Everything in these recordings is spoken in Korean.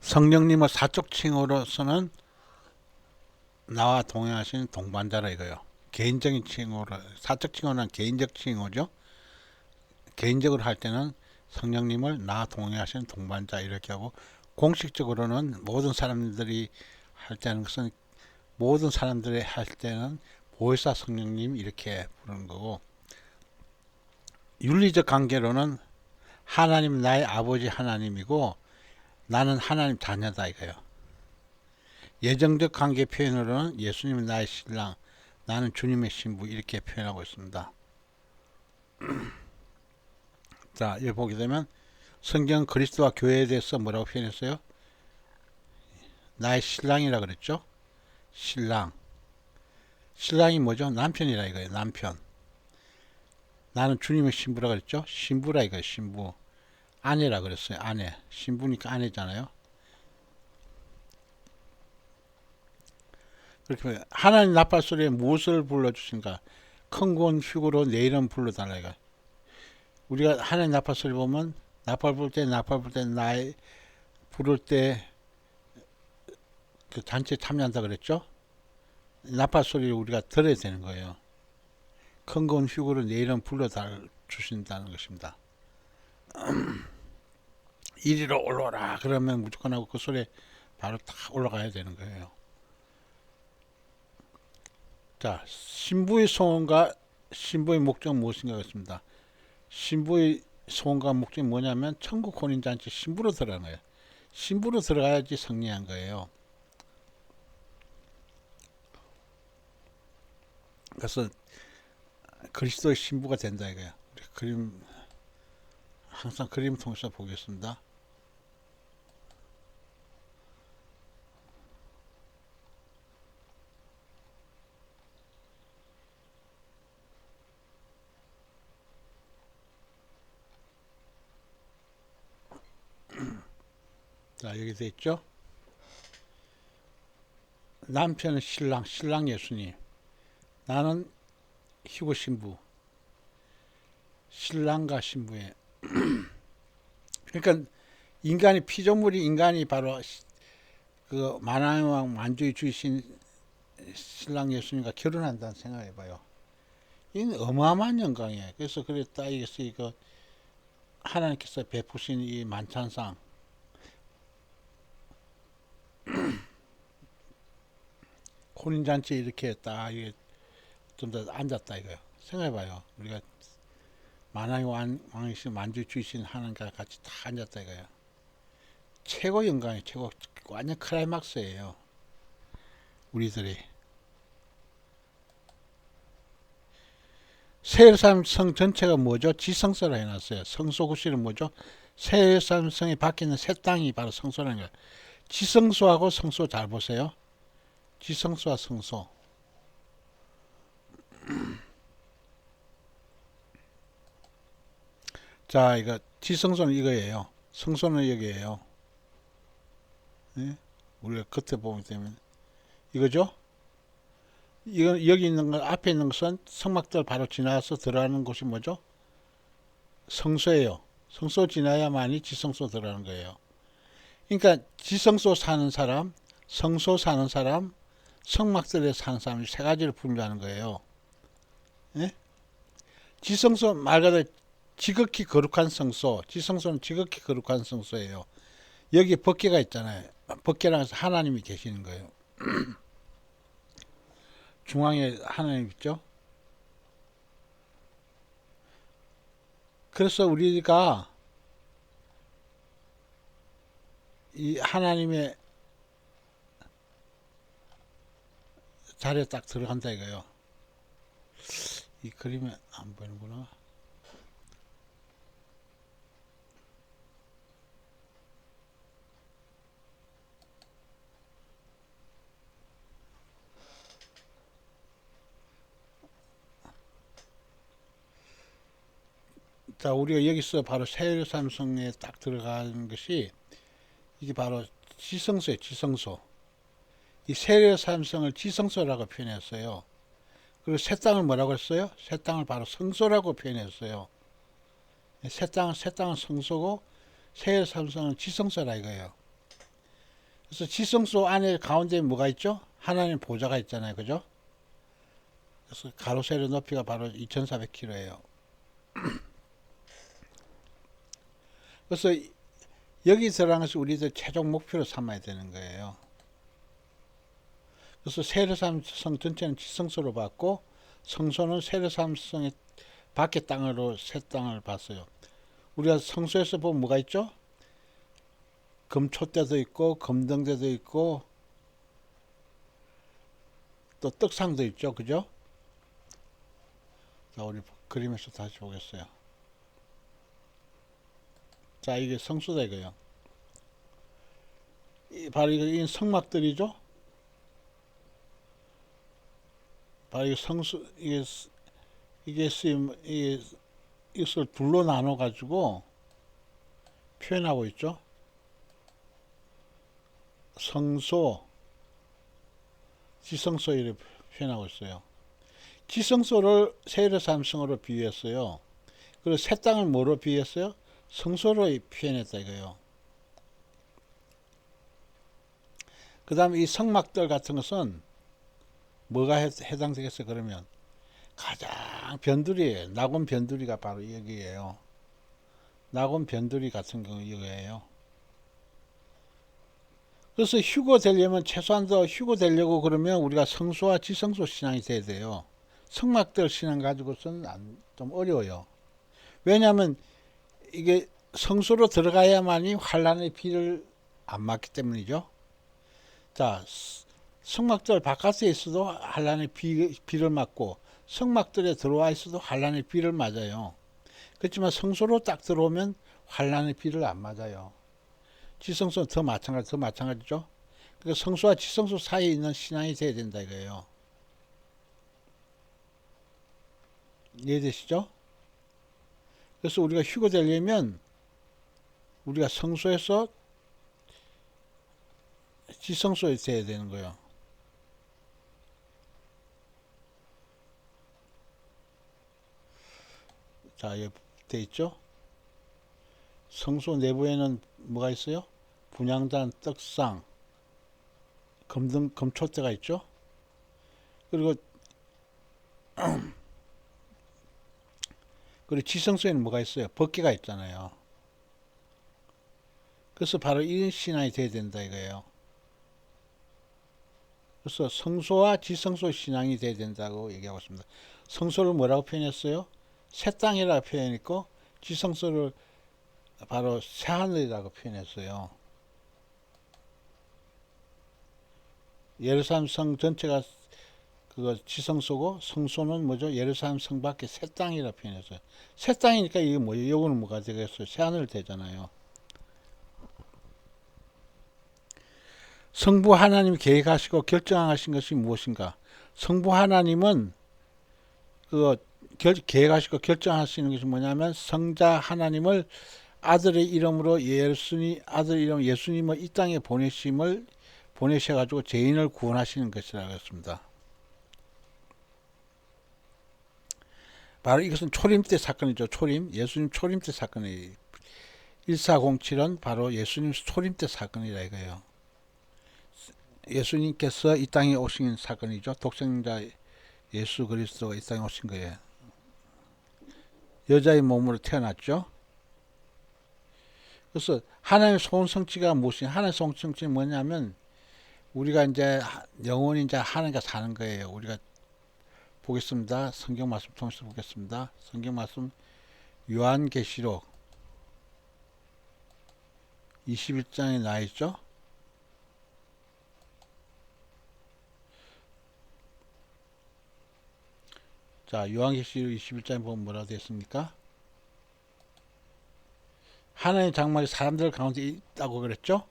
성령님의 사적 칭호로서는 나와 동행하시는 동반자라 이거요. 개인적인 칭호로, 사적 칭호는 개인적 칭호죠. 개인적으로 할 때는 성령님을 나와 동행하시는 동반자 이렇게 하고, 공식적으로는 모든 사람들이 할 때는 것은 모든 사람들이 할 때는 보혜사 성령님 이렇게 부르는 거고, 윤리적 관계로는 하나님 나의 아버지 하나님이고 나는 하나님 자녀다 이거예요. 예정적 관계 표현으로는 예수님은 나의 신랑, 나는 주님의 신부 이렇게 표현하고 있습니다. 자, 여기 보게 되면 성경 그리스도와 교회에 대해서 뭐라고 표현했어요? 나의 신랑이라 그랬죠? 신랑. 신랑이 뭐죠? 남편이라 이거예요. 남편. 나는 주님의 신부라 그랬죠? 신부라 이거예요. 신부. 아내라 그랬어요. 아내. 신부니까 아내잖아요. 그렇게 하나님 나팔소리에 무엇을 불러주신가? 큰곤 휴구로 내 이름 불러달라 이거. 우리가 하나님 나팔소리 보면 나팔 불 때 나의 부를 때 그 단체에 참여한다 그랬죠? 나팔 소리를 우리가 들어야 되는 거예요. 큰곤 휴구로 내 이름 불러달 주신다는 것입니다. 이리로 올라오라 그러면 무조건 하고 그 소리에 바로 딱 올라가야 되는 거예요. 자, 신부의 소원과 신부의 목적은 무엇인가 했습니다. 신부의 소원과 목적이 뭐냐면 천국 혼인잔치 신부로 들어가는 거예요. 신부로 들어가야지 승리한 거예요. 그래서 그리스도의 신부가 된다 이거예요. 그림 항상 그림 통해서 보겠습니다. 자, 여기 돼 있죠? 남편은 신랑, 신랑 예수님. 나는 희고 신부. 신랑과 신부의. 그러니까 인간이 피조물이 인간이 바로 그 만왕왕 만주의 주이신 신랑 예수님과 결혼한다는 생각해봐요. 이건 어마어마한 영광이에요. 그래서 그랬다 이것이 그 하나님께서 베푸신 이 만찬상 혼인잔치에 이렇게 딱 이게 좀 더 앉았다 이거요. 생각해봐요. 우리가 만왕의 왕이신 만주 주이신 하나님과 같이 딱 앉았다 이거예요. 최고 영광이 최고 완전 클라이막스예요. 우리들이 세례산 성 전체가 뭐죠? 지성소라 해놨어요. 성소구실은 뭐죠? 세례산 성이 바뀌는 새 땅이 바로 성소라는 거예요. 지성소하고 성소 잘 보세요. 지성소와 성소. 자, 이거 지성소는 이거예요. 성소는 여기예요. 예? 우리가 겉에 보면 되면 이거죠? 이건 여기 있는 건 앞에 있는 것은 성막들 바로 지나서 들어가는 곳이 뭐죠? 성소예요. 성소 지나야만이 지성소 들어가는 거예요. 그러니까 지성소 사는 사람, 성소 사는 사람, 성막들에 사는 사람 세 가지를 분류하는 거예요. 예? 지성소 말 그대로 지극히 거룩한 성소, 지성소는 지극히 거룩한 성소예요. 여기 법궤가 있잖아요. 법궤랑 해서 하나님이 계시는 거예요. 중앙에 하나님 있죠. 그래서 우리가 이 하나님의 자리에 딱 들어간다 이거예요. 이 그림에 안 보이는구나. 자, 우리가 여기서 바로 세례삼성에 딱 들어가는 것이 이게 바로 지성소예요. 지성소. 이 세례삼성을 지성소라고 표현했어요. 그리고 새 땅을 뭐라고 했어요? 새 땅을 바로 성소라고 표현했어요. 새 땅은 성소고 세례삼성은 지성소라 이거예요. 그래서 지성소 안에 가운데 뭐가 있죠? 하나님 보좌가 있잖아요. 그죠? 그래서 가로 세로 높이가 바로 2400km예요. 그래서 여기 들어간 것이 우리들 최종 목표로 삼아야 되는 거예요. 그래서 세례삼성 전체는 지성소로 봤고 성소는 세례삼성의 밖의 땅으로 새 땅을 봤어요. 우리가 성소에서 보면 뭐가 있죠? 금촛대도 있고 금등대도 있고 또 떡상도 있죠. 그죠? 자, 우리 그림에서 다시 보겠어요. 자, 이게 성소다 이거요. 바로 이 성막들이죠. 바로 이 성수 이게 쓰임 이것을 둘로 나눠 가지고 표현하고 있죠. 성소, 지성소 이렇게 표현하고 있어요. 지성소를 세례삼성으로 비유했어요. 그리고 새 땅을 뭐로 비유했어요? 성소로 표현했다 이거예요. 그 다음에 이 성막들 같은 것은 뭐가 해당되겠어요? 그러면 가장 변두리예요. 낙원 변두리가 바로 여기예요. 낙원 변두리 같은 경우 이거예요. 그래서 휴거 되려면 최소한 더 휴거 되려고 그러면 우리가 성소와 지성소 신앙이 돼야 돼요. 성막들 신앙 가지고서는 좀 어려워요. 왜냐하면 이게 성소로 들어가야만이 환란의 비를 안 맞기 때문이죠. 자, 성막들 바깥에 있어도 환란의 비를 맞고 성막들에 들어와 있어도 환란의 비를 맞아요. 그렇지만 성소로 딱 들어오면 환란의 비를 안 맞아요. 지성소는 더 마찬가지죠. 그러니까 성소와 지성소 사이에 있는 신앙이 돼야 된다 이거예요. 이해되시죠? 그래서 우리가 휴거되려면 우리가 성소에서 지성소에 돼야 되는 거예요. 자, 여기 돼 있죠? 성소 내부에는 뭐가 있어요? 분향단, 떡상, 금촛대가 있죠? 그리고 지성소에는 뭐가 있어요? 법궤가 있잖아요. 그래서 바로 이 신앙이 돼야 된다 이거예요. 그래서 성소와 지성소 신앙이 돼야 된다고 얘기하고 있습니다. 성소를 뭐라고 표현했어요? 새 땅이라고 표현했고 지성소를 바로 새하늘이라고 표현했어요. 예루살렘 성 전체가 그거 지성소고 성소는 뭐죠? 예루살렘 성 밖에 새 땅이라고 표현했어요. 새 땅이니까 이게 뭐예요? 요거는 뭐가 되겠어요? 새하늘 되잖아요. 성부 하나님이 계획하시고 결정하신 것이 무엇인가? 성부 하나님은 그 계획하시고 결정하시는 것이 뭐냐면 성자 하나님을 아들의 이름으로 아들 이름 예수님을 이 땅에 보내셔가지고 죄인을 구원하시는 것이라고 했습니다. 바로 이것은 초림 때 사건이죠. 예수님 초림 때 사건이 1407은 바로 예수님 초림 때 사건이라 이거예요. 예수님께서 이 땅에 오신 사건이죠. 독생자 예수 그리스도가 이 땅에 오신 거예요. 여자의 몸으로 태어났죠. 그래서 하나님의 소원 성취가 무엇이냐? 하나님의 소원 성취는 뭐냐면 우리가 이제 영원히 이제 하나님과 사는 거예요. 우리가 보겠습니다. 성경 말씀 통해서 보겠습니다. 성경 말씀 요한계시록 21장에 나와 있죠. 자, 요한계시록 21장에 보면 뭐라고 되어 있습니까? 하나님의 장막이 사람들 가운데 있다고 그랬죠?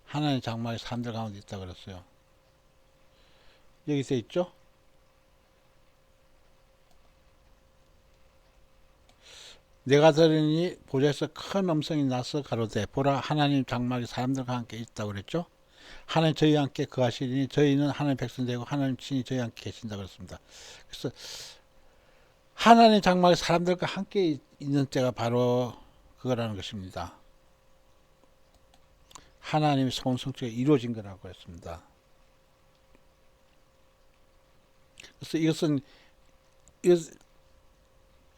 하나님의 장막이 사람들 가운데 있다고 그랬어요. 여기 돼 있죠? 내가 들으니 보좌에서 큰 음성이 나서 가로되 보라 하나님 장막이 사람들과 함께 있다고 그랬죠? 하나님 저희와 함께 거하시리니 저희는 하나님 백성 되고 하나님 친히 저희와 함께 계신다고 그랬습니다. 그래서 하나님 장막이 사람들과 함께 있는 때가 바로 그거라는 것입니다. 하나님의 성성체가 이루어진 거라고 했습니다. 그래서 이것은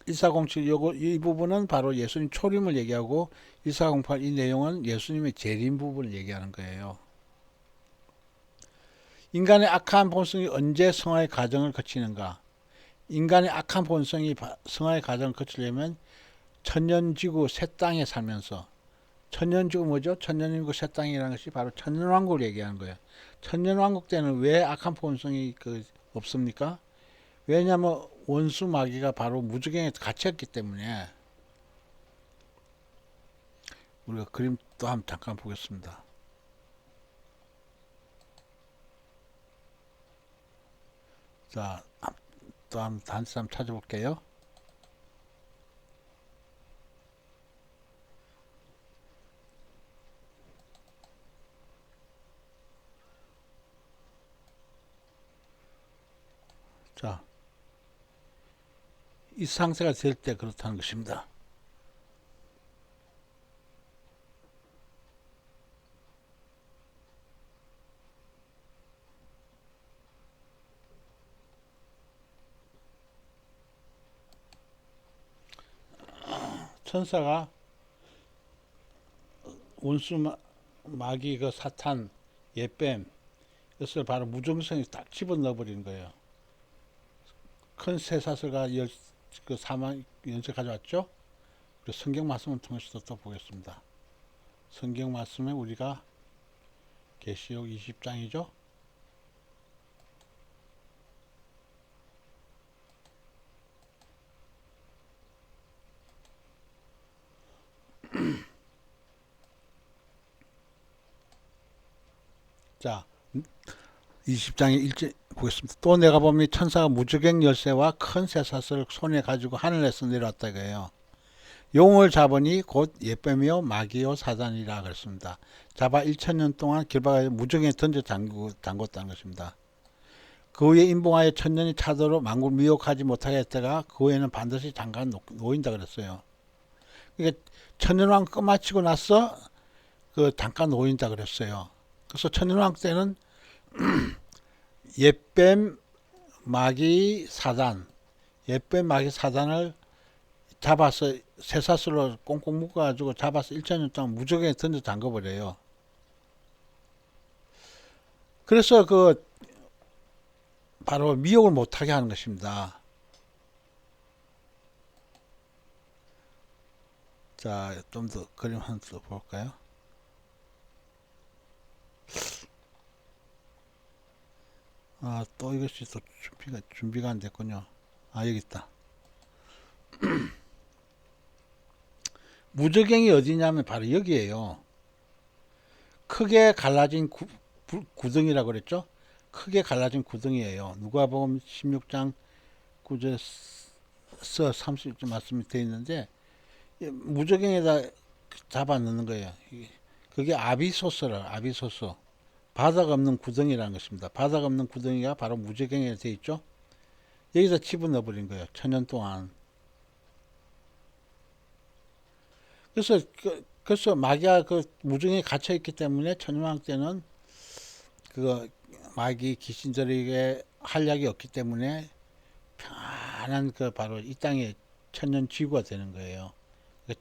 1407 요거 이 부분은 바로 예수님 초림을 얘기하고 1408 이 내용은 예수님의 재림 부분을 얘기하는 거예요. 인간의 악한 본성이 언제 성화의 과정을 거치는가? 인간의 악한 본성이 성화의 과정을 거치려면 천년지구 새 땅에 살면서, 천년지구 뭐죠? 천년지구 새 땅이라는 것이 바로 천년왕국을 얘기하는 거예요. 천년왕국 때는 왜 악한 본성이 없습니까? 왜냐하면 원수 마귀가 바로 무저갱에 갇혔기 때문에. 우리가 그림 또 한번 잠깐 보겠습니다. 자, 또 한번 단수 한번 찾아볼게요. 자, 이 상태가 될 때 그렇다는 것입니다. 천사가 원수 마귀 그 사탄 예뱀 이것을 바로 무정성에 딱 집어넣어 버리는 거예요. 큰 쇠사슬과 그 사망 연쇄 가져왔죠. 그리고 성경 말씀을 통해서도 또 보겠습니다. 성경 말씀에 우리가 계시록 20장이죠. 자, 20장의 1절 보겠습니다. 또 내가 보니 천사가 무저갱 열쇠와 큰 쇠사슬을 손에 가지고 하늘에서 내려왔다 이거예요. 용을 잡으니 곧 예뱀이요 마귀요 사단이라 그랬습니다. 잡아 1000년 동안 길바가 무저갱에 던져 잠궜다는 것입니다. 그 후에 임봉하여 천년이 차도록 만국을 미혹하지 못하게 했다가 그 후에는 반드시 잠깐 놓인다 그랬어요. 그러니까 천년왕 끝마치고 나서 그 잠깐 놓인다 그랬어요. 그래서 천년왕 때는 옛뱀 마귀 사단, 옛뱀 마귀 사단을 잡아서 쇠사슬로 꽁꽁 묶어가지고 잡아서 1000년 동안 무적에 던져 잠궈버려요. 그래서 바로 미혹을 못하게 하는 것입니다. 자, 좀 더 그림 하나 더 볼까요? 또 이것이 또 준비가 안 됐군요. 여기 있다. 무저갱이 어디냐면 바로 여기에요. 크게 갈라진 구덩이라고 그랬죠? 크게 갈라진 구덩이에요. 누가복음 16장 9절에서 30절 말씀이 되어 있는데 무저갱에다 잡아 넣는 거예요. 그게 아비소스라, 아비소스. 바닥 없는 구덩이라는 것입니다. 바닥 없는 구덩이가 바로 무저갱에 되어 있죠. 여기서 집어넣어 버린 거예요. 천년 동안. 그래서 마귀가 그 무중에 갇혀 있기 때문에 천년왕 때는 마귀 귀신들에게 활약이 없기 때문에 편안한 바로 이 땅에 천년 지구가 되는 거예요.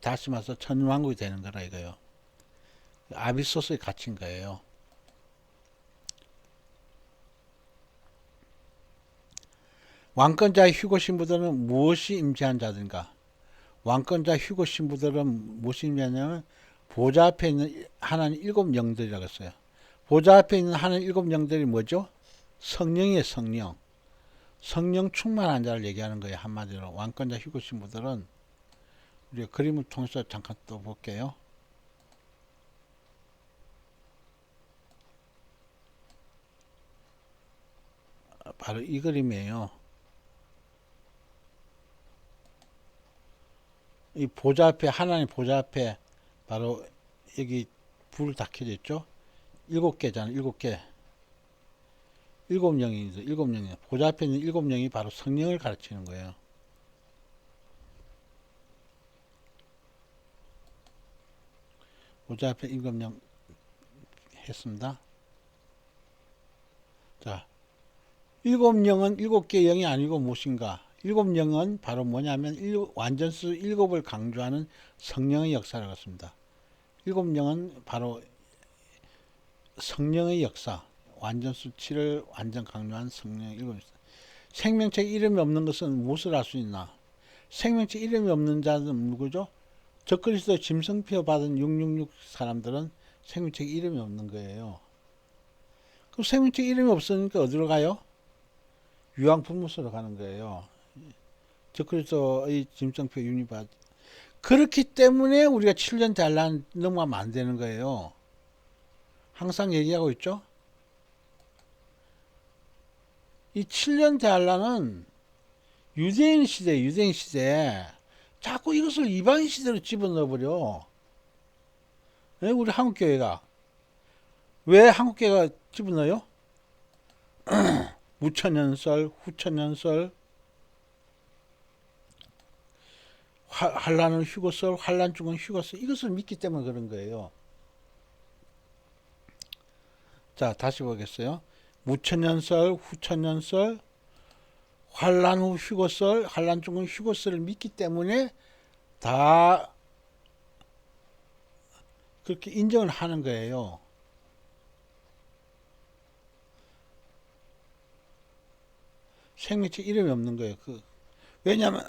다시 말해서 천년왕국이 되는 거라 이거요. 아비소스에 갇힌 거예요. 왕권자의 휴거 신부들은 무엇이 임재한 자든가? 왕권자 휴거 신부들은 무엇이 임재하냐면 보좌 앞에 있는 하나님 7 영들이라고 했어요. 보좌 앞에 있는 하나님 7 영들이 뭐죠? 성령이에요. 성령. 성령 충만한 자를 얘기하는 거예요. 한마디로 왕권자 휴거 신부들은. 우리가 그림을 통해서 잠깐 또 볼게요. 바로 이 그림이에요. 이 보좌 앞에, 하나님 보좌 앞에 바로 여기 불 다 켜져 있죠? 7개잖아, 7개. 7영이죠, 7영이. 보좌 앞에 있는 7영이 바로 성령을 가르치는 거예요. 보좌 앞에 7영 했습니다. 자, 일곱 영은 일곱 개 영이 아니고 무엇인가? 일곱 영은 바로 뭐냐면 완전수 일곱을 강조하는 성령의 역사라고 했습니다. 일곱 영은 바로 성령의 역사, 완전수 7을 완전 강조한 성령의 일곱 역사. 생명체 이름이 없는 것은 무엇을 알 수 있나? 생명체 이름이 없는 자는 누구죠? 적그리스도 짐승표 받은 666 사람들은 생명체 이름이 없는 거예요. 그럼 생명체 이름이 없으니까 어디로 가요? 유황분무소로 가는 거예요. 적그리스도의 짐승표 유니바. 그렇기 때문에 우리가 7년 잘난 넘어가면 안 되는 거예요. 항상 얘기하고 있죠. 이 7년 잘난은 유대인 시대 자꾸 이것을 이방인 시대로 집어넣어버려. 네? 우리 한국교회가 왜 한국교회가 집어넣어요? 무천년설, 후천년설, 환란은 휴거설, 환란 중은 휴거설, 이것을 믿기 때문에 그런 거예요. 자, 다시 보겠어요. 무천년설, 후천년설, 환란 후 휴거설, 환란 중은 휴거설을 믿기 때문에 다 그렇게 인정을 하는 거예요. 생명체 이름이 없는 거예요. 왜냐하면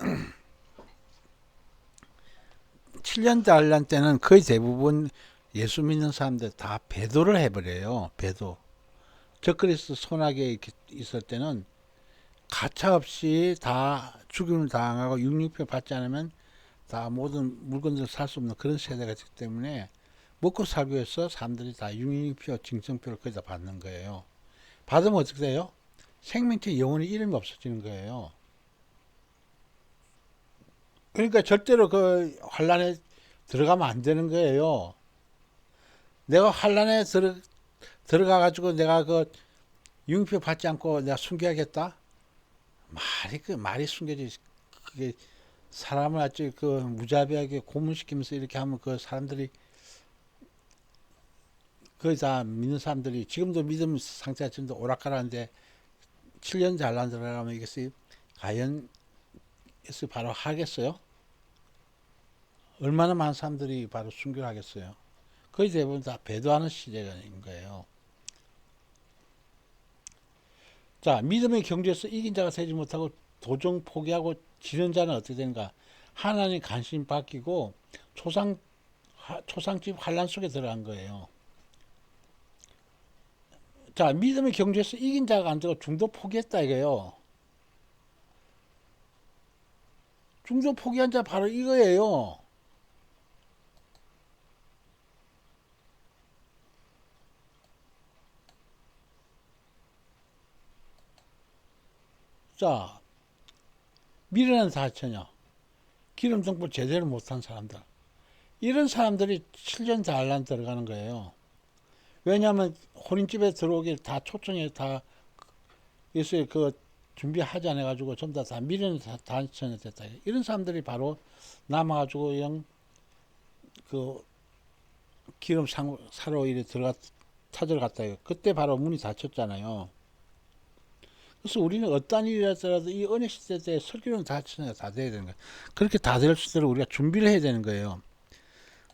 7년 달란 때는 거의 대부분 예수 믿는 사람들 다 배도를 해버려요. 배도. 적그리스도 손아귀에 이렇게 있을 때는 가차없이 다 죽임을 당하고 666표 받지 않으면 다 모든 물건들을 살 수 없는 그런 세대가 있기 때문에 먹고 살기 위해서 사람들이 다 666표 징정표를 거의 다 받는 거예요. 받으면 어떻게 돼요? 생명체 영혼의 이름이 없어지는 거예요. 그러니까 절대로 그 환란에 들어가면 안 되는 거예요. 내가 환란에 들어가 가지고 내가 그 융표 받지 않고 내가 숨겨야겠다. 말이 숨겨지. 그게 사람을 아주 그 무자비하게 고문시키면서 이렇게 하면 그 사람들이 거의 다 믿는 사람들이 지금도 믿음 상태가 지금도 오락가라는데 7년 잘난 들어가면 이것이 과연 이것을 바로 하겠어요? 얼마나 많은 사람들이 바로 순교를 하겠어요? 거의 대부분 다 배도하는 시대인 거예요. 자, 믿음의 경주에서 이긴 자가 되지 못하고 도종 포기하고 지는 자는 어떻게 되는가? 하나님 관심 바뀌고 초상집 환란 속에 들어간 거예요. 자, 믿음의 경주에서 이긴 자가 안 되고 중도 포기했다 이거예요. 중도 포기한 자 바로 이거예요. 자, 미련한 사처녀, 기름 등불 제대로 못한 사람들, 이런 사람들이 7년 단란 들어가는 거예요. 왜냐하면 혼인집에 들어오길 다 초청에 다 예수의 그 준비하지 않아 가지고 전부 다 미련한 사처녀 됐다. 이런 사람들이 바로 남아가지고 영 그 기름 사러 이래 찾으러 갔다. 그때 바로 문이 닫혔잖아요. 그래서 우리는 어떠한 일이라도 이 은혜 시대 때 설교는 다 돼야 되는 거예요. 그렇게 다 될 수 있도록 우리가 준비를 해야 되는 거예요.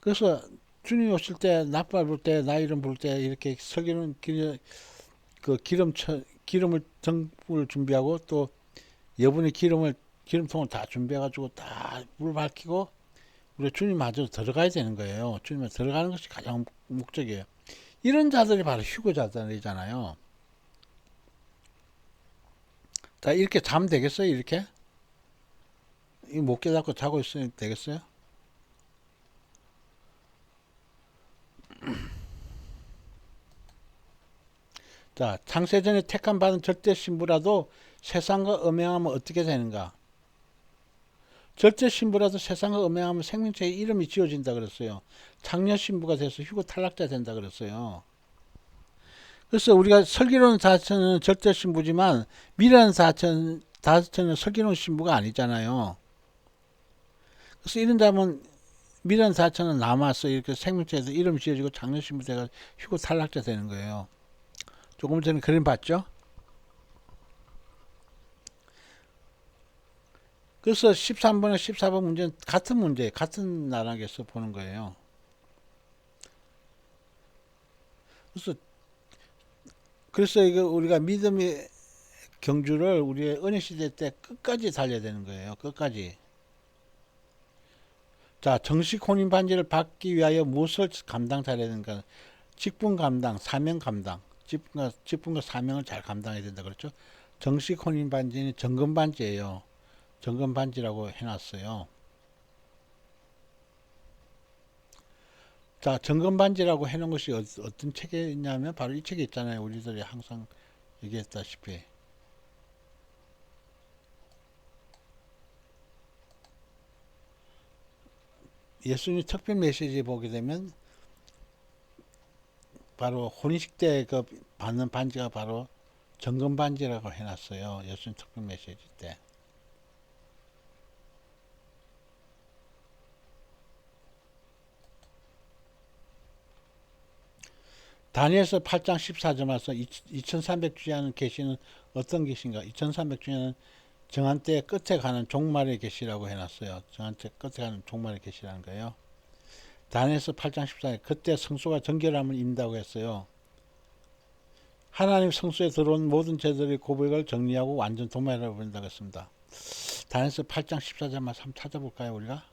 그래서 주님 오실 때, 낯발 볼 때, 나 이름 볼 때 이렇게 설교는 기름을 등불 준비하고 또 여분의 기름통을 다 준비해가지고 다 물 밝히고 우리 주님 마저 들어가야 되는 거예요. 주님에 들어가는 것이 가장 목적이에요. 이런 자들이 바로 휴거자들이잖아요. 자, 이렇게 자면 되겠어요? 이렇게? 못 깨닫고 자고 있으면 되겠어요? 자, 창세전에 택함 받은 절대 신부라도 세상과 음행하면 어떻게 되는가? 절대 신부라도 세상과 음행하면 생명체의 이름이 지어진다 그랬어요. 장녀 신부가 돼서 휴거 탈락자 된다 그랬어요. 그래서 우리가 슬기로운 다스는 절대 신부지만 미련한 다스는 슬기로운 신부가 아니잖아요. 그래서 이런 자면 미련 자체는 남아서 이렇게 생명체에서 이름 지어지고 장례식물 돼가 휴고 탈락자 되는 거예요. 조금 전에 그림 봤죠? 그래서 13번에 14번 문제는 같은 문제, 같은 나락에서 보는 거예요. 그래서 이거 우리가 믿음의 경주를 우리의 은혜 시대 때 끝까지 달려야 되는 거예요. 끝까지. 자, 정식 혼인 반지를 받기 위하여 무엇을 감당 잘해야 되는가? 직분 감당, 사명 감당. 직분과 사명을 잘 감당해야 된다 그랬죠. 정식 혼인 반지는 정금 반지예요. 정금 반지라고 해놨어요. 자, 정금 반지라고 해놓은 것이 어떤 책에 있냐면 바로 이 책에 있잖아요. 우리들이 항상 얘기했다시피. 예수님 특별 메시지 보게 되면 바로 혼인식 때 그 받는 반지가 바로 정금 반지라고 해놨어요. 예수님 특별 메시지 때. 다니엘서 8장 14절 말씀 2300주야는 계시는 어떤 계시인가? 2300주야는 정한때 끝에 가는 종말의 계시라고 해놨어요. 정한때 끝에 가는 종말의 계시라는 거예요. 다니엘서 8장 14절 그때 성소가 정결함을 입는다고 했어요. 하나님 성소에 들어온 모든 죄들의 고백을 정리하고 완전 도말이라고 부른다고 했습니다. 다니엘서 8장 14절 말씀 한번 찾아볼까요 우리가?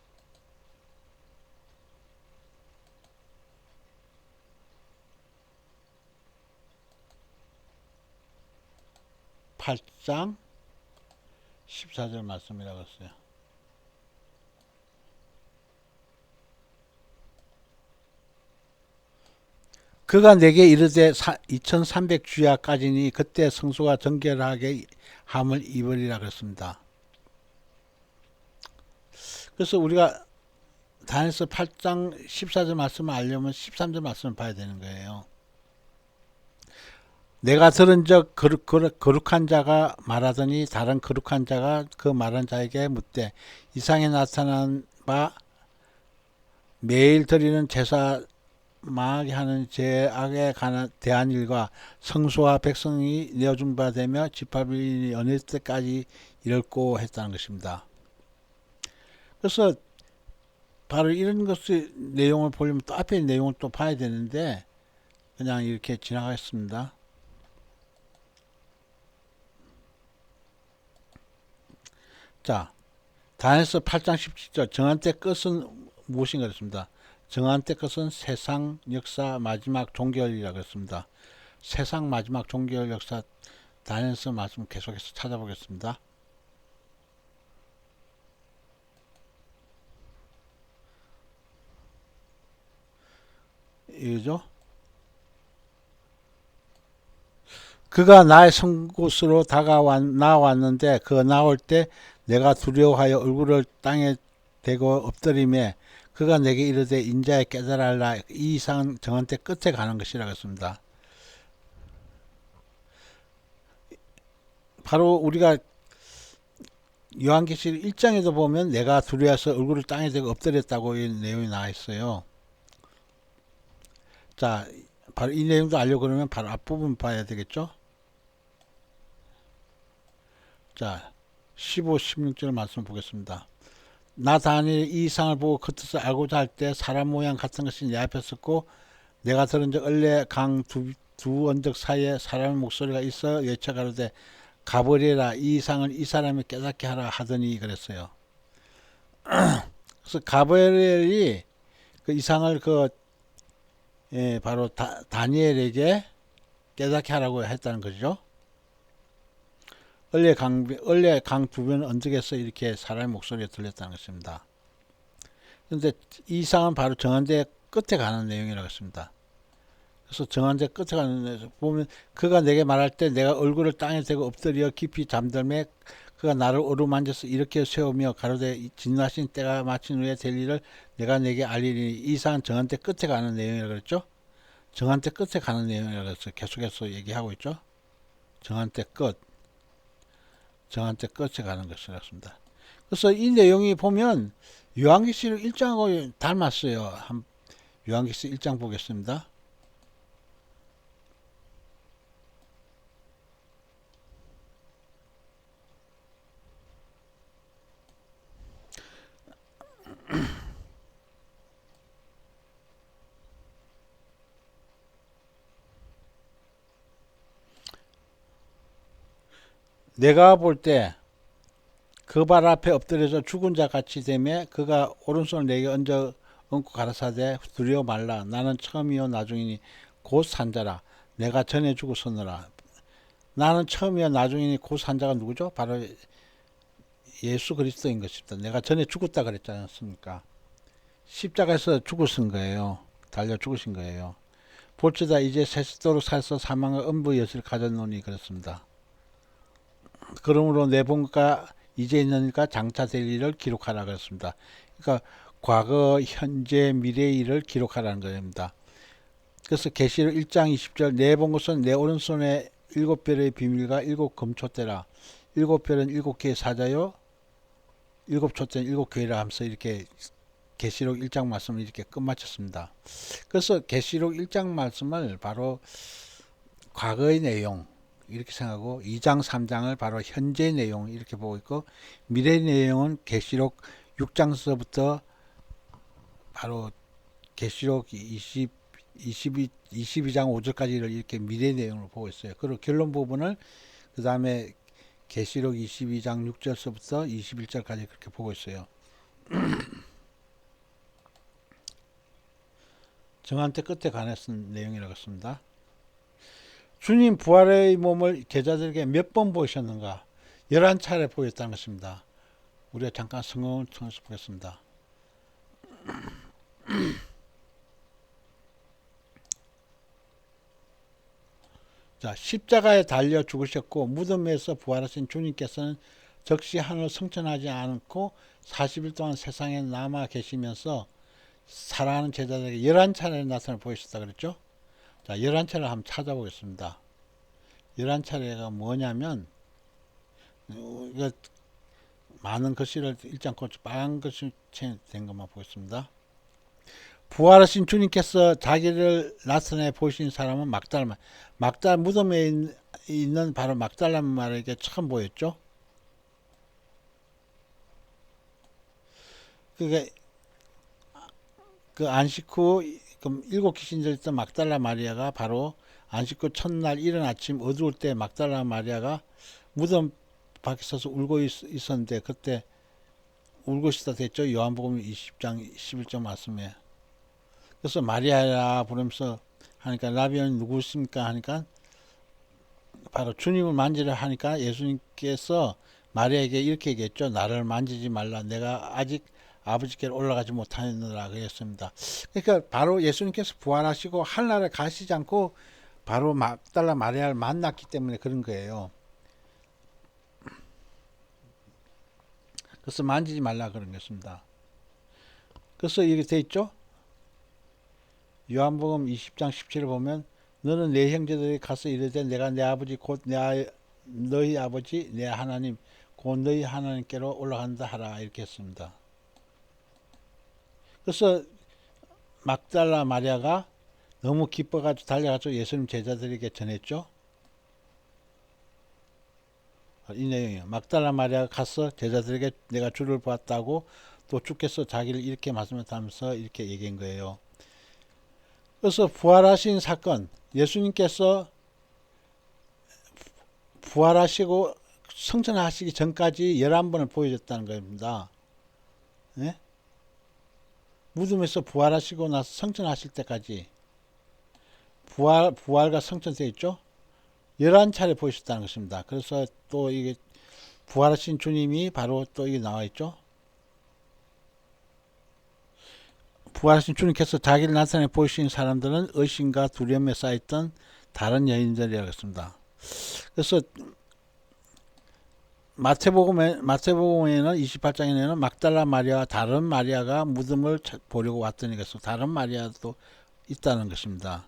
8장 14절 말씀이라고 했어요. 그가 내게 이르되 2300주야까지니 그때 성소가 정결하게 함을 입으리라 그랬습니다. 그래서 우리가 다니엘서 8장 14절 말씀을 알려면 13절 말씀을 봐야 되는 거예요. 내가 들은 적 거룩한 자가 말하더니 다른 거룩한 자가 그 말한 자에게 묻되 이상에 나타난 바 매일 드리는 제사 망하게 하는 죄악에 대한 일과 성소와 백성이 내어준 바 되며 지파들이 어느 때까지 이럴고 했다는 것입니다. 그래서 바로 이런 것의 내용을 보려면 또 앞에 내용을 또 봐야 되는데 그냥 이렇게 지나가겠습니다. 자, 다니엘서 8장 17절 정한 때 끝은 무엇인가 그랬습니다. 정한 때 것은 세상 역사 마지막 종결이라고 했습니다. 세상 마지막 종결 역사 다니엘서 말씀 계속해서 찾아보겠습니다. 이거죠? 그가 나의 성곳으로 나왔는데 그 나올 때 내가 두려워하여 얼굴을 땅에 대고 엎드리매 그가 내게 이르되 인자에 깨달아라 이 이상은 정한 때 끝에 가는 것이라고 했습니다. 바로 우리가 요한계시록 1장에도 보면 내가 두려워서 얼굴을 땅에 대고 엎드렸다고 이 내용이 나와 있어요. 자, 바로 이 내용도 알려고 그러면 바로 앞부분 봐야 되겠죠? 자, 15, 16절 말씀 보겠습니다. 나 다니엘 이 이상을 보고 그 뜻을 알고자 할 때 사람 모양 같은 것이 내 앞에 섰고 내가 들은 적 을레 강 두 언덕 사이에 사람의 목소리가 있어 외쳐가로되 가버리라 이 이상을 이 사람이 깨닫게 하라 하더니 그랬어요. 그래서 가버리엘이 그 이상을 바로 다니엘에게 깨닫게 하라고 했다는 거죠. 을레 강 두 변 언덕에서 이렇게 사람의 목소리가 들렸다는 것입니다. 그런데 이 이상은 바로 정한대 끝에 가는 내용이라고 했습니다. 그래서 정한대 끝에 가는 내용 보면 그가 내게 말할 때 내가 얼굴을 땅에 대고 엎드려 깊이 잠들매 그가 나를 어루만져서 이렇게 세우며 가로되 진노하신 때가 마친 후에 될 일을 내가 내게 알리니 이 이상은 정한대 끝에 가는 내용이라고 그랬죠. 정한대 끝에 가는 내용이라고 해서 계속해서 얘기하고 있죠. 정한대 끝. 정한테 끝에 가는 것이었습니다. 그래서 이 내용이 보면 요한계시록 1장하고 닮았어요. 요한계시록 1장 보겠습니다. 내가 볼 때 그 발 앞에 엎드려서 죽은 자 같이 되매 그가 오른손을 내게 얹고 가라사대 두려워 말라. 나는 처음이요 나중이니 곧 산자라. 내가 전에 죽었었노라. 나는 처음이요 나중이니 곧 산자가 누구죠? 바로 예수 그리스도인 것입니다. 내가 전에 죽었다 그랬지 않습니까? 십자가에서 죽으신 거예요. 달려 죽으신 거예요. 볼지다 이제 세스도로 살서 사망의 음부 여슬 가졌노니 그렇습니다. 그러므로 내 본과 이제 있느니까 장차 될 일을 기록하라 그랬습니다. 그러니까 과거, 현재, 미래의 일을 기록하라는 겁니다. 그래서 계시록 1장 20절 내 본 것은 내 오른손에 7별의 비밀과 7금촛대라. 7별은 7개의 사자요 7촛대는 7교회라 하면서 이렇게 계시록 1장 말씀을 이렇게 끝마쳤습니다. 그래서 계시록 1장 말씀을 바로 과거의 내용 이렇게 생각하고 2장 3장을 바로 현재 내용 이렇게 보고 있고 미래 내용은 계시록 6장서부터 바로 계시록 22장 5절까지를 이렇게 미래 내용으로 보고 있어요. 그리고 결론 부분을 그 다음에 계시록 22장 6절서부터 21절까지 그렇게 보고 있어요. 정한테 끝에 관해서 내용이라고 했습니다. 주님 부활의 몸을 제자들에게 몇 번 보이셨는가? 11차례 보였다는 것입니다. 우리가 잠깐 성경을 통해서 보겠습니다. 자, 십자가에 달려 죽으셨고 무덤에서 부활하신 주님께서는 즉시 하늘로 승천하지 않고 40일 동안 세상에 남아 계시면서 사랑하는 제자들에게 11차례 나타나 보이셨다 그랬죠? 자, 11차례를 한번 찾아보겠습니다. 11차례가 뭐냐면 이거 많은 글씨를 일장 빨간 글씨 된 것만 보겠습니다. 부활하신 주님께서 자기를 나타내 보이신 사람은 막달라 무덤에 있는 바로 막달라 마리아에게 처음 보였죠. 그게 그 안식 후 일곱 귀신들 있던 막달라 마리아가 바로 안식 후 첫날 이른 아침 어두울 때 막달라 마리아가 무덤 밖에 서서 울고 있었는데 그때 울고 있다 됐죠. 요한복음 20장 11절 말씀에. 그래서 마리아라 부르면서 하니까 라비언이 누구십니까 하니까 바로 주님을 만지려 하니까 예수님께서 마리아에게 이렇게 얘기했죠. 나를 만지지 말라. 내가 아직 아버지께로 올라가지 못하느라 그랬습니다. 그러니까 바로 예수님께서 부활하시고 하늘나라에 가시지 않고 바로 막달라 마리아를 만났기 때문에 그런 거예요. 그래서 만지지 말라 그런 것입니다. 그래서 이게 돼 있죠. 요한복음 20장 17을 보면 너는 내 형제들이 가서 이르되 내가 내 아버지 곧 너희 아버지 내 하나님 곧 너희 하나님께로 올라간다 하라 이렇게 했습니다. 그래서 막달라 마리아가 너무 기뻐가지고 달려가지고 예수님 제자들에게 전했죠. 이 내용이에요. 막달라 마리아가 가서 제자들에게 내가 주를 보았다고 또 주께서 자기를 이렇게 말씀하면서 이렇게 얘기한 거예요. 그래서 부활하신 사건, 예수님께서 부활하시고 성천하시기 전까지 11번을 보여줬다는 겁니다. 네? 무덤에서 부활하시고 나서 성천하실 때까지 부활과 성천되어 있죠. 11차례 보여주셨다는 것입니다. 그래서 또 이게 부활하신 주님이 바로 또 이게 나와 있죠. 부활하신 주님께서 자기를 나타내 보이신 사람들은 의심과 두려움에 쌓였던 다른 여인들이라고 했습니다. 그래서 마태복음에는 28장에는 막달라 마리아와 다른 마리아가 무덤을 보려고 왔더니 그래서 다른 마리아도 있다는 것입니다.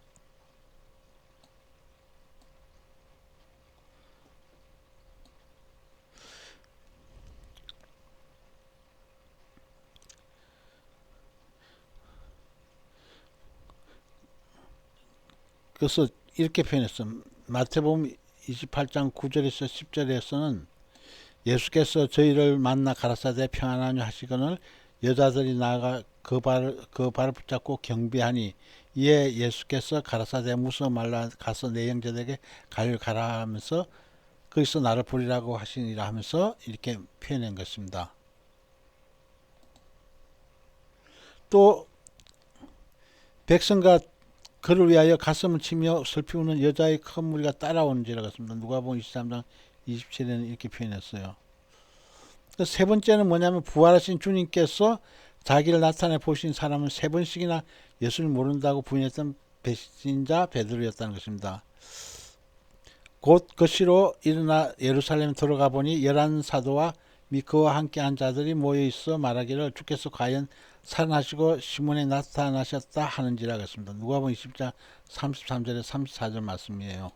그래서 이렇게 표현했어. 마태복음 28장 9절에서 10절에서는 예수께서 저희를 만나 가라사대 평안하냐 하시거늘 여자들이 나아가 그 발을 붙잡고 경배하니 이에 예수께서 가라사대 무서워 말라 가서 내 형제들에게 가라 하면서 거기서 나를 부리라고 하시니라 하면서 이렇게 표현한 것입니다. 또 백성과 그를 위하여 가슴을 치며 슬피 우는 여자의 큰 무리가 따라오는지라 같습니다. 누가복음 23장 27에는 이렇게 표현했어요. 세 번째는 뭐냐면 부활하신 주님께서 자기를 나타내 보신 사람은 세 번씩이나 예수를 모른다고 부인했던 배신자 베드로였다는 것입니다. 곧 거시로 일어나 예루살렘 들어가 보니 11사도와 및 그와 함께 한 자들이 모여 있어 말하기를 주께서 과연 살아나시고 시몬에 나타나셨다 하는지라 그랬습니다. 누가복음 20장 33절에 34절 말씀이에요.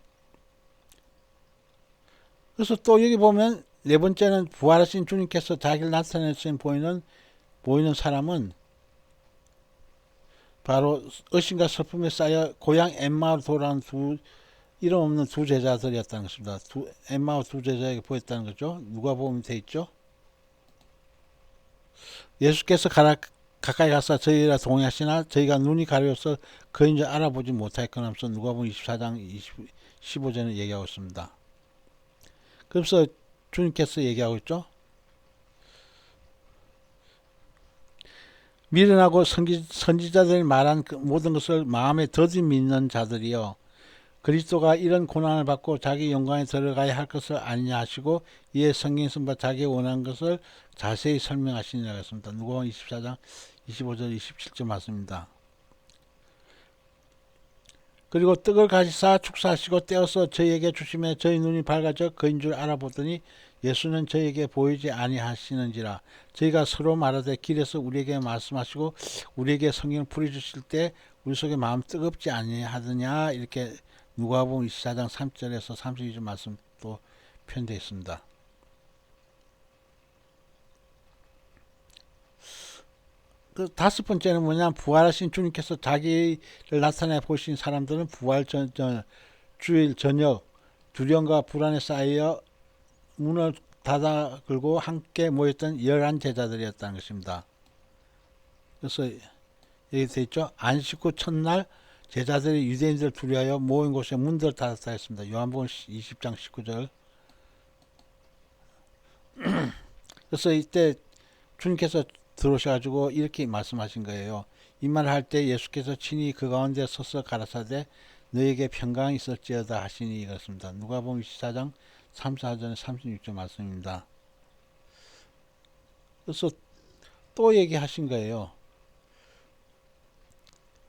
그래서 또 여기 보면 네 번째는 부활하신 주님께서 자기를 나타내신 보이는 사람은 바로 의심과 슬픔에 쌓여 고향 엠마오로 돌아온 이름 없는 두 제자들이었다는 것입니다. 엠마오 두 제자에게 보였다는 거죠. 누가복음에 돼 있죠. 예수께서 가까이 가서 저희라 동의하시나 저희가 눈이 가려워서 그인 줄 알아보지 못하였거나 하면서 누가복음 24장 15절에 얘기하고 있습니다. 그래서 주님께서 얘기하고 있죠. 미련하고 선지자들이 말한 그 모든 것을 마음에 더디 믿는 자들이여 그리스도가 이런 고난을 받고 자기 영광에 들어가야 할 것을 아니냐 하시고 이에 성경에서 자기가 원하는 것을 자세히 설명하시니라 했습니다. 누가복음 24장 25절 27절 말씀입니다. 그리고 떡을 가지사 축사하시고 떼어서 저희에게 주시매 저희 눈이 밝아져 그인 줄 알아보더니 예수는 저희에게 보이지 아니하시는지라. 저희가 서로 말하되 길에서 우리에게 말씀하시고 우리에게 성경을 풀어주실 때 우리 속에 마음 뜨겁지 아니하더냐. 이렇게 누가복음 24장 3절에서 32절 말씀 또 표현되어 있습니다. 그 다섯 번째는 뭐냐면 부활하신 주님께서 자기를 나타내 보신 사람들은 부활 주일 저녁 두려움과 불안에 쌓여 문을 닫아 걸고 함께 모였던 11제자들이었다는 것입니다. 그래서 여기 되어 있죠. 안식 후 첫날 제자들이 유대인들을 두려워하여 모인 곳에 문들을 닫았다 했습니다. 요한복음 20장 19절. 그래서 이때 주님께서 들어오셔가지고 이렇게 말씀하신 거예요. 이 말을 할 때 예수께서 친히 그 가운데 서서 가라사대 너에게 평강이 있을지어다 하시니 그렇습니다. 누가복음 24장 34절에 36절 말씀입니다. 그래서 또 얘기하신 거예요.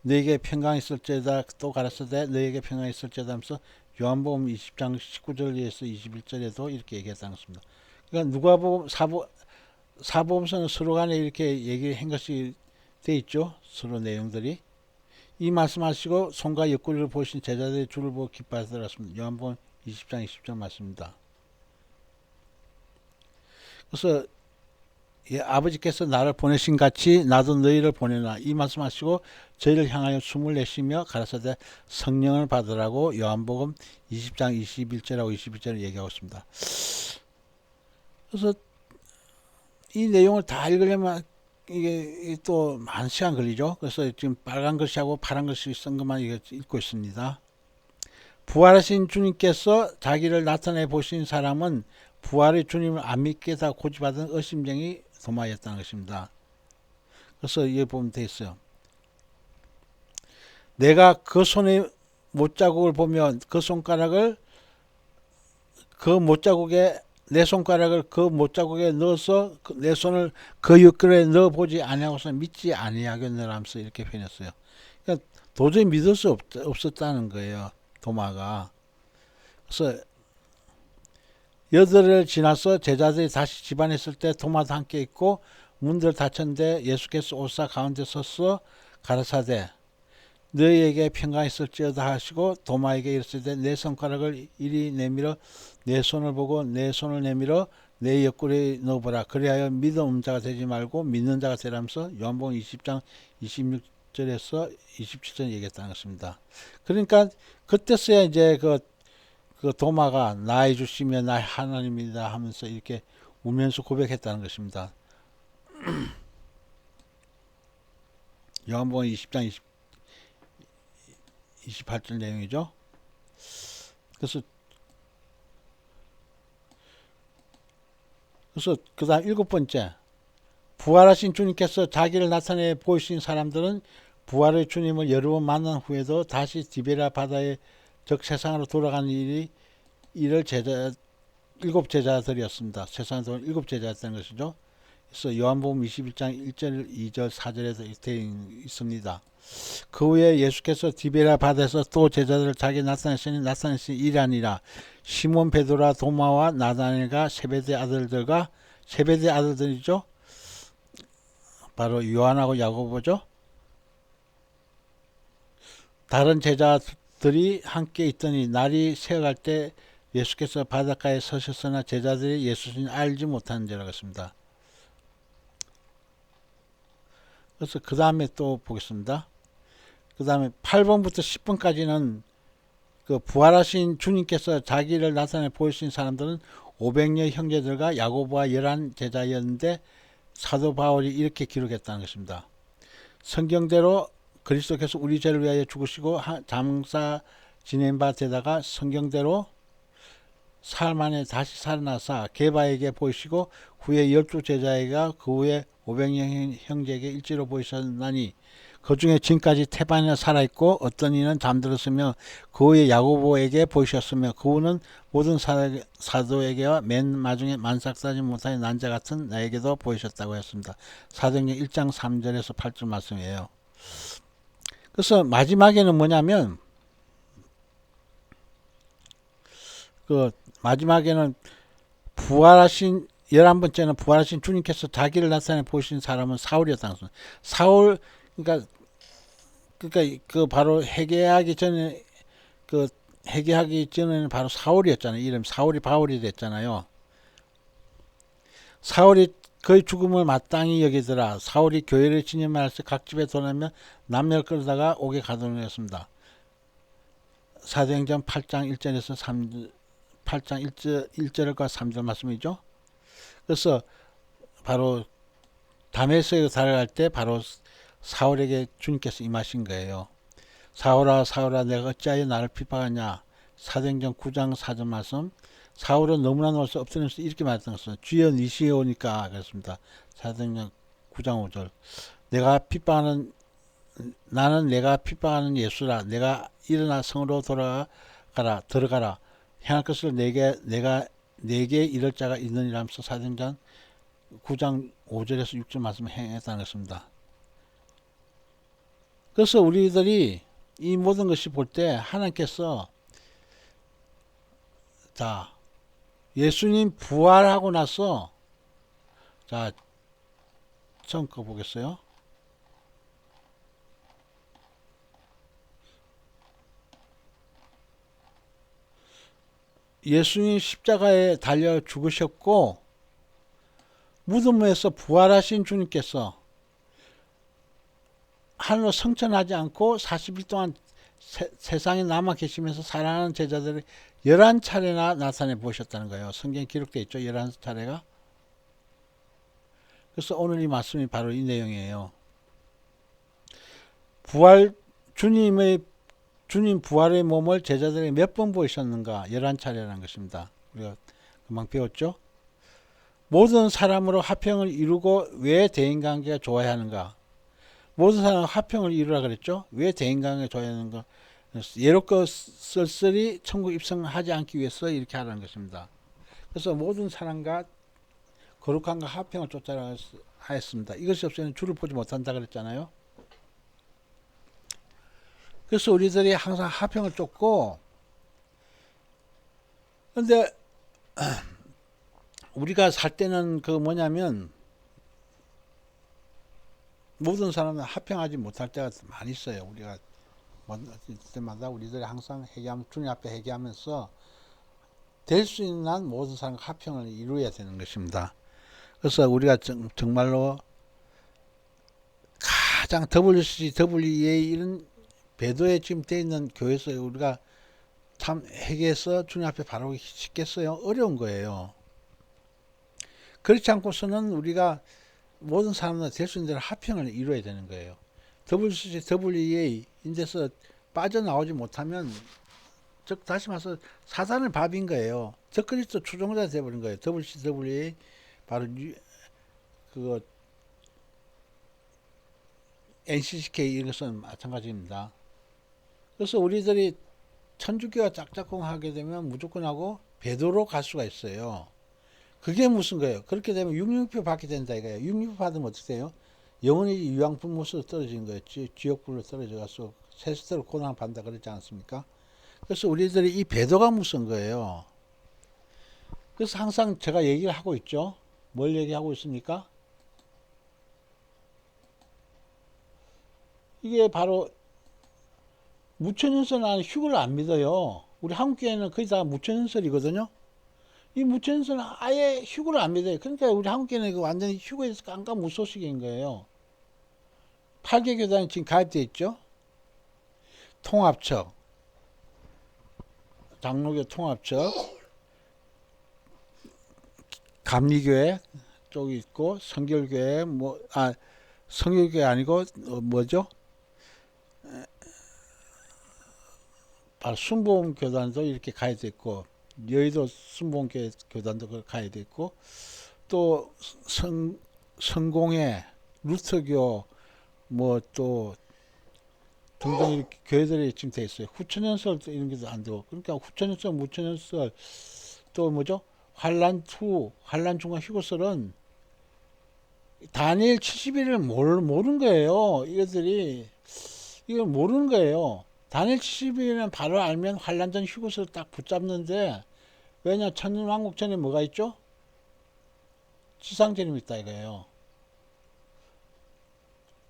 너에게 평강이 있을지어다 또 가라사대 너에게 평강이 있을지어다 하면서 요한복음 20장 19절에서 21절에도 이렇게 얘기했다는 것입니다. 그러니까 누가복음 사복음서는 서로 간에 이렇게 얘기한 것이 돼 있죠. 서로 내용들이. 이 말씀하시고 손과 옆구리를 보신 제자들의 주를 보고 기뻐하더라습니다. 요한복음 20장 20절 말씀입니다. 그래서 아버지께서 나를 보내신 같이 나도 너희를 보내나 이 말씀하시고 저희를 향하여 숨을 내쉬며 가라사대 성령을 받으라고 요한복음 20장 21절하고 22절을 얘기하고 있습니다. 그래서 이 내용을 다 읽으려면 이게 또 많은 시간 걸리죠. 그래서 지금 빨간 글씨하고 파란 글씨 쓴 것만 읽고 있습니다. 부활하신 주님께서 자기를 나타내 보신 사람은 부활의 주님을 안 믿게 다 고집하던 의심쟁이 도마였다는 것입니다. 그래서 여기 보면 돼 있어요. 내가 그 손의 못자국을 보면 그 손가락을 그 못자국에 내 손가락을 그 못자국에 넣어서 내 손을 그 옆구리에 넣어보지 아니하고서 믿지 아니하겠느라 하면서 이렇게 표현했어요. 그러니까 도저히 믿을 수 없었다는 거예요. 도마가. 그래서 8일 지나서 제자들이 다시 집안에 있을 때 도마도 함께 있고 문들 닫혔는데 예수께서 오사 가운데 서서 가라사대 너희에게 평강이 있을지어다 하시고 도마에게 이르시되 내 손가락을 이리 내밀어 내 손을 보고 내 손을 내밀어 내 옆구리에 넣어보라. 그리하여 믿음 없는 자가 되지 말고 믿는 자가 되라면서 요한복음 20장 26절 21절에서 27절 얘기했다는 것입니다. 그러니까 그때서야 이제 그 도마가 나의 주시며 나의 하나님이다 하면서 이렇게 울면서 고백했다는 것입니다. 요한복음 20장 28절 내용이죠. 그래서 그 다음 7번째, 부활하신 주님께서 자기를 나타내 보이신 사람들은 부활의 주님을 여러 번 만난 후에도 다시 디베랴 바다에 즉 세상으로 돌아가는 일을 일곱 제자들이었습니다. 세상에 돌아온 일곱 제자였다는 것이죠. 그래서 요한복음 21장 1절, 2절, 4절에도 되어 있습니다. 그 후에 예수께서 디베랴 바다에서 또 제자들을 자기 나타내신 일이 아니라 시몬 베드로와 도마와 나다나엘과 세베대 아들들이죠. 바로 요한하고 야고보죠. 다른 제자들이 함께 있더니 날이 새어갈 때 예수께서 바닷가에 서셨으나 제자들이 예수를 알지 못하는 죄라고 했습니다. 그래서 그 다음에 또 보겠습니다. 그 다음에 8번부터 10번까지는 그 부활하신 주님께서 자기를 나타내 보이신 사람들은 500여 형제들과 야고보와 11 제자였는데 사도 바울이 이렇게 기록했다는 것입니다. 성경대로 그리스도께서 우리 죄를 위하여 죽으시고 장사 지낸 바 되다가 성경대로 사흘 만에 다시 살아나사 게바에게 보이시고 후에 12제자에게 그 후에 500여 형제에게 일지로 보이셨나니 그 중에 지금까지 태반이나 살아있고 어떤 이는 잠들었으며 그 후에 야고보에게 보이셨으며 그 후는 모든 사도에게와 맨 마중에 만삭사지 못하여 난자 같은 나에게도 보이셨다고 했습니다. 사도행전 1장 3절에서 8절 말씀이에요. 그래서 마지막에는 뭐냐면 그 마지막에는 부활하신 11번째는 부활하신 주님께서 자기를 나타내 보이신 사람은 사울이었다는 것입니다. 사울 그러니까 그 바로 회개하기 전에는 바로 사울이었잖아요. 이름 사울이 바울이 됐잖아요. 사울이 그의 죽음을 마땅히 여기더라. 사울이 교회를 진임하여서 각 집에 돌아다니며 남녀를 끌다가 옥에 가두었습니다. 사도행전 8장 1절에서 8장 1절과 3절 말씀이죠. 그래서 바로 다메섹에 달아갈 때 바로 사울에게 주님께서 임하신 거예요. 사울아 사울아 내가 어찌하여 나를 핍박하냐. 사도행전 9장 4절 말씀. 사울은 너무나 놀라서 엎드려서 이렇게 말했던 것은 주여 니시에 오니까 그랬습니다. 사도행전 9장 5절. 나는 내가 핍박하는 예수라. 내가 일어나 성으로 들어가라. 행할 것을 내게 이럴 자가 있느니라 하면서 사도행전 9장 5절에서 6절 말씀을 행했다는 것입니다. 그래서 우리들이 이 모든 것이 볼 때 하나님께서 자 예수님 부활하고 나서 자 처음 거 보겠어요. 예수님 십자가에 달려 죽으셨고 무덤에서 부활하신 주님께서 하늘로 승천하지 않고 40일 동안 세상에 남아 계시면서 살아가는 제자들을 11차례나 나타내 보셨다는 거예요. 성경에 기록되어 있죠. 11차례가. 그래서 오늘 이 말씀이 바로 이 내용이에요. 주님 부활의 몸을 제자들에게 몇 번 보이셨는가? 11차례라는 것입니다. 우리가 금방 배웠죠. 모든 사람으로 화평을 이루고 왜 대인관계가 좋아야 하는가? 모든 사람 화평을 이루라 그랬죠. 왜 대인관계가 좋아야 하는가? 예롭고 쓸쓸히 천국 입성하지 않기 위해서 이렇게 하라는 것입니다. 그래서 모든 사람과 거룩함과 화평을 쫓아라 하였습니다. 이것이 없으면 주를 보지 못한다 그랬잖아요. 그래서 우리들이 항상 화평을 쫓고, 근데 우리가 살 때는 그 뭐냐면 모든 사람은 화평하지 못할 때가 많이 있어요. 우리가 때마다 우리들이 항상 주님 앞에 회개하면서 될 수 있는 한 모든 사람과 화평을 이루어야 되는 것입니다. 그래서 우리가 정말로 가장 WCG, WEA 이런 배도에 지금 돼 있는 교회에서 우리가 참 회개해서 주님 앞에 바로 쉽겠어요? 어려운 거예요. 그렇지 않고서는 우리가 모든 사람들 될 수 있는 대로 합평을 이루어야 되는 거예요. WCG, WEA 인데서 빠져나오지 못하면 즉 다시 말해서 사단의 밥인 거예요. 적그리스도 추종자 되어버린 거예요. WCG, WEA 바로 그거 NCCK 이것은 마찬가지입니다. 그래서 우리들이 천주교와 짝짝꿍하게 되면 무조건 하고 배도로 갈 수가 있어요. 그게 무슨 거예요? 그렇게 되면 666표 받게 된다 이거예요. 666표 받으면 어떻게 돼요? 영원히 유황불못으로 떨어지는 거예요. 지옥불로 떨어져 가서 세스대로 고난 받는다 그랬지 않습니까? 그래서 우리들이 이 배도가 무슨 거예요? 그래서 항상 제가 얘기를 하고 있죠. 뭘 얘기하고 있습니까? 이게 바로 무천연설 나는 휴거를 안 믿어요. 우리 한국교회는 거의 다 무천연설이거든요. 이 무천연설은 아예 휴거를 안 믿어요. 그러니까 우리 한국교회는 완전히 휴거에서 깜깜무소식인 거예요. 8개 교단이 지금 가입되어 있죠. 통합처, 장로교 통합처, 감리교회 쪽이 있고 성결교회 성결교회 아니고 뭐죠? 바로 순복음교단도 이렇게 가입되어 있고 여의도 순복음교단도 가입되어 있고 또 성공회 루터교 또 등등 이렇게 교회들이 지금 돼 있어요. 후천연설 이런 게도 안 되고 그러니까 후천연설, 무천연설 또 뭐죠? 환란 후, 환란 중간 휴거설은 다니엘 70일을 모르는 거예요. 이것들이 이걸 모르는 거예요. 다니엘 70일은 바로 알면 환란 전 휴거설을 딱 붙잡는데 왜냐 천년왕국 전에 뭐가 있죠? 지상재림이 있다 이거예요.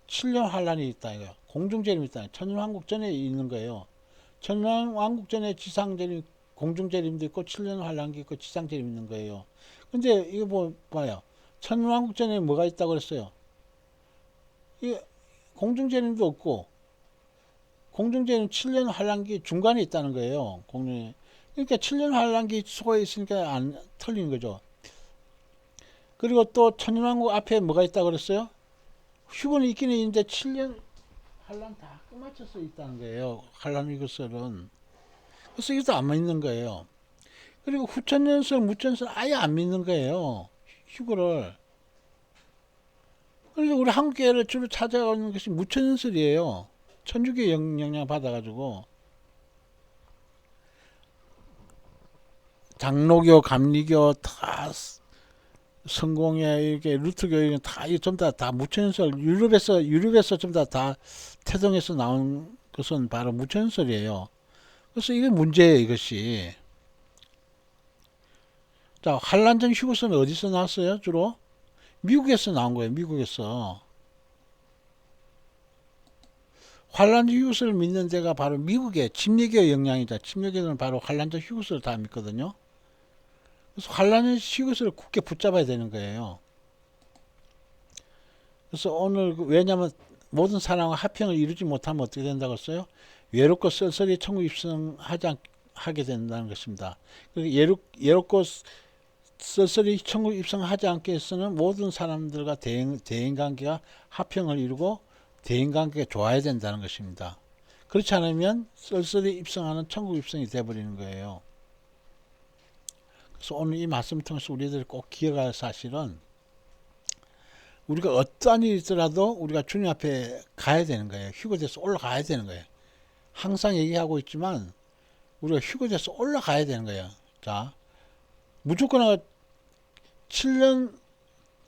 7년 환란이 있다 이거예요. 공중재림이 있다. 천년왕국 전에 있는 거예요. 천년왕국 전에 지상재림, 공중재림도 있고 7년 환란기 있고 지상재림 있는 거예요. 근데 이거 봐요. 천년왕국 전에 뭐가 있다고 그랬어요? 이 공중재림도 없고 공중재림 7년 환란기 중간에 있다는 거예요. 그러니까 7년 환란기 속에 있으니까 안 틀리는 거죠. 그리고 또 천년왕국 앞에 뭐가 있다고 그랬어요? 휴거는 있기는 있는데 7년 환란 다 끝마쳐서 있다는 거예요. 환란 이것은. 그래서 이것도 안 믿는 거예요. 그리고 후천연설, 무천연설 아예 안 믿는 거예요. 휴거를. 그래서 우리 한국교회를 주로 찾아가는 것이 무천연설이에요. 천주교 영향 받아가지고 장로교, 감리교 다 성공회 이렇게 루트교 이런 다 전부 다 무천연설 유럽에서 전부 다 태동에서 나온 것은 바로 무천연설이에요. 그래서 이게 문제예요. 이것이. 자, 환란전 휴거서는 어디서 나왔어요? 주로 미국에서 나온 거예요. 미국에서. 환란전 휴거서를 믿는 데가 바로 미국의 침례교 영향이다. 침례교는 바로 환란전 휴거서를 다 믿거든요. 그래서 환란전 휴거서를 굳게 붙잡아야 되는 거예요. 그래서 오늘 왜냐하면 모든 사람과 합평을 이루지 못하면 어떻게 된다고 했어요? 외롭고 쓸쓸히 천국 입성하게 된다는 것입니다. 외롭고 쓸쓸히 천국 입성하지 않게 해서는 모든 사람들과 대인관계가 합평을 이루고 대인관계가 좋아야 된다는 것입니다. 그렇지 않으면 쓸쓸히 입성하는 천국 입성이 되어버리는 거예요. 그래서 오늘 이 말씀을 통해서 우리들이 꼭 기억할 사실은 우리가 어떠한 일이 있더라도 우리가 주님 앞에 가야 되는 거예요. 휴거돼서 올라가야 되는 거예요. 항상 얘기하고 있지만 우리가 휴거돼서 올라가야 되는 거예요. 자, 무조건 7년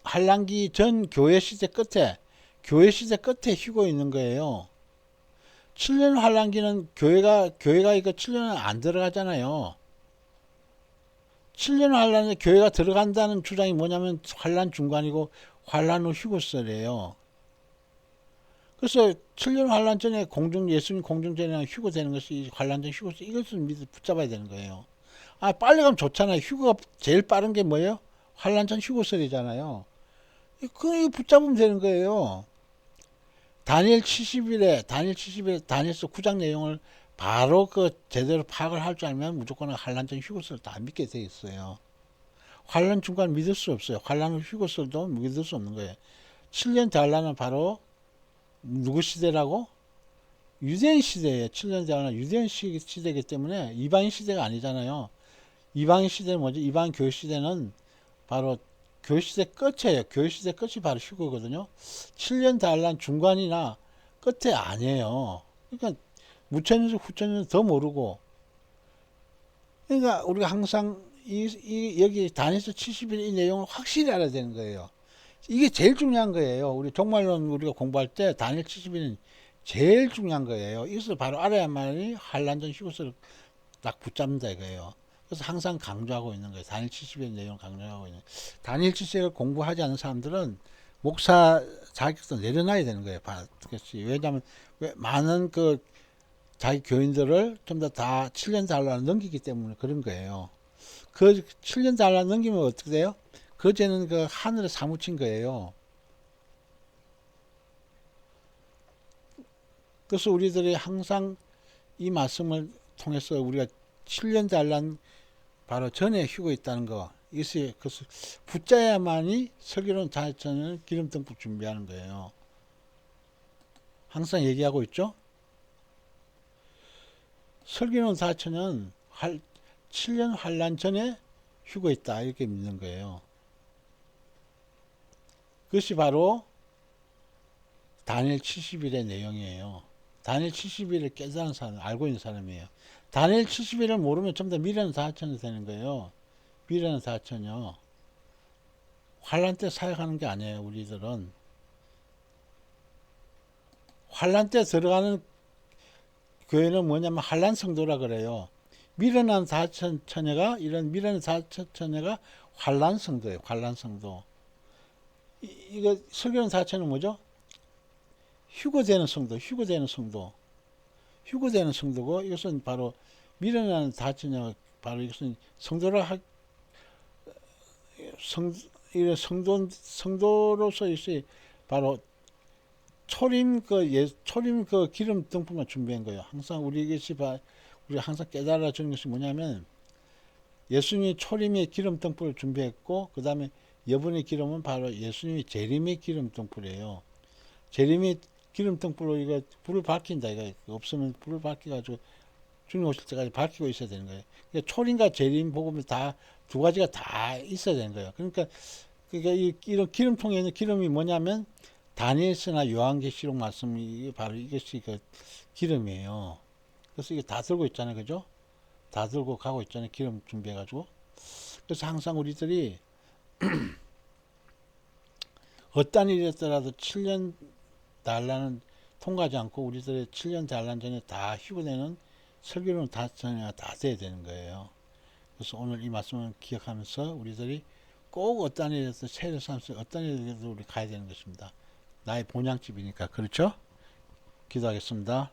한란기 전 교회 시대 끝에 휴거 있는 거예요. 7년 환란기는 교회가 이거 7년은 안 들어가잖아요. 7년 환란에 교회가 들어간다는 주장이 뭐냐면 환란 중간이고 환란 후 휴거설이에요. 그래서 7년 환란 전에 예수님 공중전이랑 휴거되는 것이 환란 전 휴거설 이것을 붙잡아야 되는 거예요. 빨리 가면 좋잖아요. 휴거가 제일 빠른 게 뭐예요? 환란 전 휴거설이잖아요. 그거 붙잡으면 되는 거예요. 다니엘 70일에 다니엘서 9장 내용을 바로 그 제대로 파악을 할 줄 알면 무조건 환란전 휴거서를 다 믿게 돼 있어요. 환란 중간 믿을 수 없어요. 환란 휴거서도 믿을 수 없는 거예요. 7년 대환란은 바로 누구 시대라고? 유대인 시대예요. 7년 대환란 유대인 시대이기 때문에 이방인 시대가 아니잖아요. 이방인 시대는 뭐지? 이방인 교회 시대는 바로 교회 시대 끝이에요. 교회 시대 끝이 바로 휴거거든요. 7년 대환란 중간이나 끝에 아니에요. 그러니까 무천년 후천년 더 모르고, 그러니까 우리가 항상 여기 다니엘서 70일 이 내용을 확실히 알아야 되는 거예요. 이게 제일 중요한 거예요. 우리 종말론 우리가 공부할 때 다니엘 70일은 제일 중요한 거예요. 이것을 바로 알아야만이 환란전 휴거서를 딱 붙잡는다 이거예요. 그래서 항상 강조하고 있는 거예요. 다니엘 70일 내용을 강조하고 있는 거예요. 다니엘 70일을 공부하지 않는 사람들은 목사 자격도 내려놔야 되는 거예요. 왜냐하면 많은 그 자기 교인들을 좀 더 다 7년 달러 넘기기 때문에 그런 거예요. 그 7년 달러 넘기면 어떻게 돼요? 그 죄는 그 하늘에 사무친 거예요. 그래서 우리들이 항상 이 말씀을 통해서 우리가 7년 달란 바로 전에 휴고 있다는 거, 이것이 그것을 붙잡아야만이 설교론 자체는 기름등불 준비하는 거예요. 항상 얘기하고 있죠. 설교론 자체는 7년 환란 전에 휴고 있다 이렇게 믿는 거예요. 그것이 바로 다니엘 70일의 내용이에요. 다니엘 70일을 깨달은 사람, 알고 있는 사람이에요. 다니엘 70일을 모르면 좀 더 미래는 4천이 되는 거예요. 미래는 4천이요. 환란 때 사역하는 게 아니에요. 우리들은 환란 때 들어가는 교회는 뭐냐면 환란 성도라 그래요. 미련한 4천 처녀가, 이런 미련한 4천 처녀가 환란 성도예요. 환란 성도. 이거 설교는 4천은 뭐죠? 휴거되는 성도, 휴거되는 성도, 휴거되는 성도고, 이것은 바로 미련한 4천녀, 바로 이것은 성도라 성도로서 이것이 바로 초림 그 기름 등불만 준비한 거예요. 항상 우리 항상 깨달아 주는 것이 뭐냐면, 예수님이 초림의 기름 등불을 준비했고, 그 다음에 여분의 기름은 바로 예수님이 재림의 기름 등불이에요. 재림의 기름 등불로 이거 불을 밝힌다. 이거 없으면 불을 밝혀가지고 주님 오실 때까지 밝히고 있어야 되는 거예요. 그러니까 초림과 재림 복음이 다 두 가지가 다 있어야 되는 거예요. 그러니까 이런 기름통에 있는 기름이 뭐냐면 다니엘서나 요한계시록 말씀이 바로 이것이 그 기름이에요. 그래서 이게 다 들고 있잖아요. 그죠? 다 들고 가고 있잖아요. 기름 준비해가지고. 그래서 항상 우리들이 어떤 일이었더라도 7년 단란은 통과하지 않고 우리들의 7년 단란 전에 다 휴거되는 설교는 다 돼야 되는 거예요. 그래서 오늘 이 말씀을 기억하면서 우리들이 꼭 어떤 일에서 세례 삼수 어떤 일에도 우리 가야 되는 것입니다. 나의 본향집이니까. 그렇죠? 기도하겠습니다.